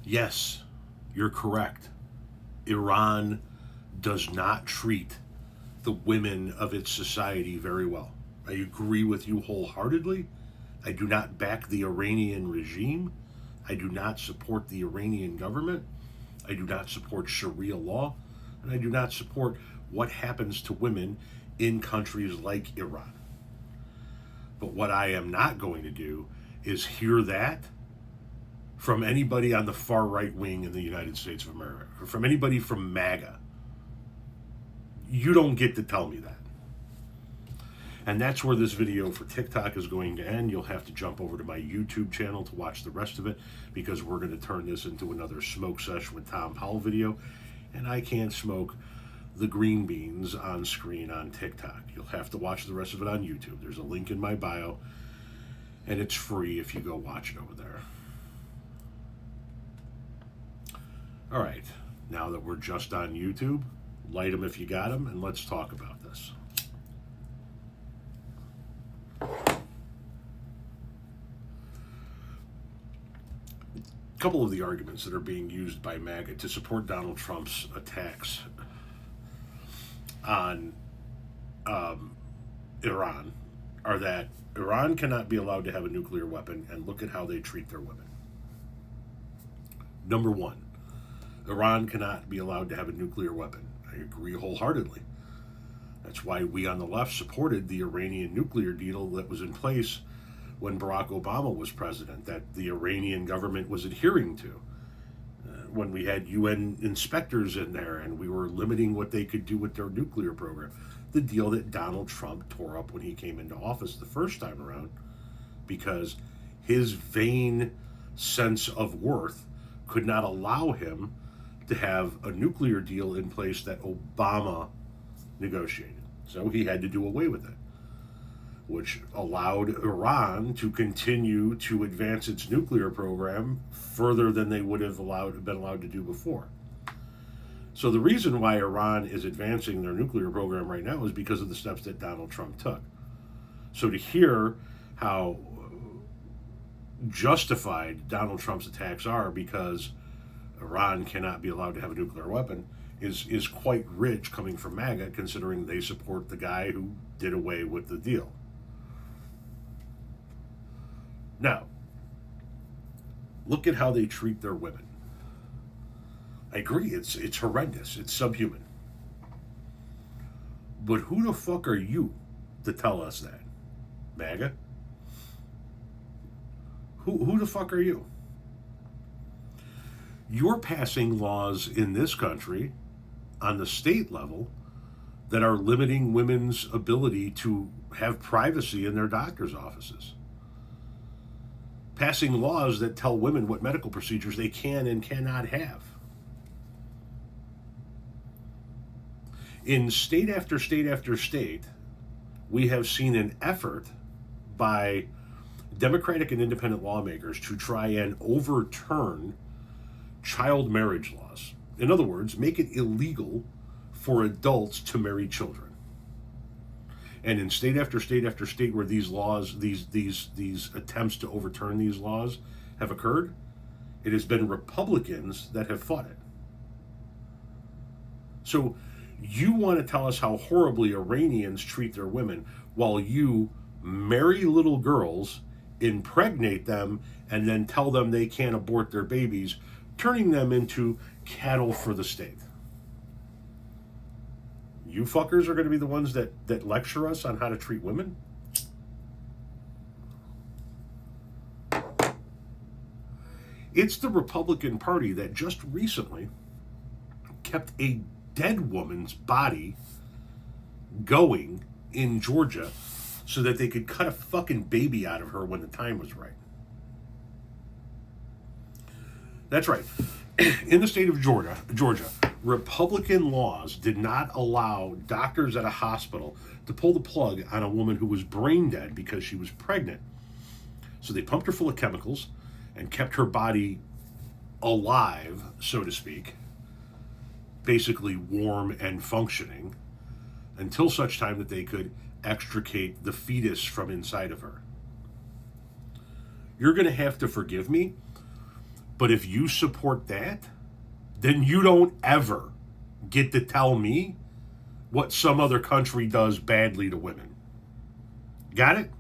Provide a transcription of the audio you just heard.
Yes, you're correct. Iran does not treat the women of its society very well. I agree with you wholeheartedly. I do not back the Iranian regime. I do not support the Iranian government. I do not support Sharia law. And I do not support what happens to women in countries like Iran. But what I am not going to do is hear that from anybody on the far right wing in the United States of America, or from anybody from MAGA. You don't get to tell me that. And that's where this video for TikTok is going to end. You'll have to jump over to my YouTube channel to watch the rest of it, because we're going to turn this into another smoke sesh with Tom Powell video. And I can't smoke the green beans on screen on TikTok. You'll have to watch the rest of it on YouTube. There's a link in my bio, and it's free if you go watch it over there. All right, now that we're just on YouTube, light them if you got them, and let's talk about this. A couple of the arguments that are being used by MAGA to support Donald Trump's attacks on Iran are that Iran cannot be allowed to have a nuclear weapon, and look at how they treat their women. Number one, Iran cannot be allowed to have a nuclear weapon. I agree wholeheartedly. That's why we on the left supported the Iranian nuclear deal that was in place when Barack Obama was president, that the Iranian government was adhering to. When we had UN inspectors in there and we were limiting what they could do with their nuclear program. The deal that Donald Trump tore up when he came into office the first time around, because his vain sense of worth could not allow him to have a nuclear deal in place that Obama negotiated. So he had to do away with it, which allowed Iran to continue to advance its nuclear program further than they would have been allowed to do before. So the reason why Iran is advancing their nuclear program right now is because of the steps that Donald Trump took. So to hear how justified Donald Trump's attacks are because Iran cannot be allowed to have a nuclear weapon is quite rich coming from MAGA, considering they support the guy who did away with the deal. Now, look at how they treat their women. I agree, it's horrendous, it's subhuman. But who the fuck are you to tell us that? MAGA? Who the fuck are you? You're passing laws in this country on the state level that are limiting women's ability to have privacy in their doctor's offices. Passing laws that tell women what medical procedures they can and cannot have. In state after state after state, we have seen an effort by Democratic and independent lawmakers to try and overturn child marriage laws. In other words, make it illegal for adults to marry children. And in state after state after state where these laws, these attempts to overturn these laws have occurred, it has been Republicans that have fought it. So you want to tell us how horribly Iranians treat their women while you marry little girls, impregnate them, and then tell them they can't abort their babies, turning them into cattle for the state. You fuckers are going to be the ones that lecture us on how to treat women? It's the Republican Party that just recently kept a dead woman's body going in Georgia so that they could cut a fucking baby out of her when the time was right. That's right. In the state of Georgia, Republican laws did not allow doctors at a hospital to pull the plug on a woman who was brain dead because she was pregnant. So they pumped her full of chemicals and kept her body alive, so to speak, basically warm and functioning, until such time that they could extricate the fetus from inside of her. You're going to have to forgive me, But if you support that, then you don't ever get to tell me what some other country does badly to women. Got it?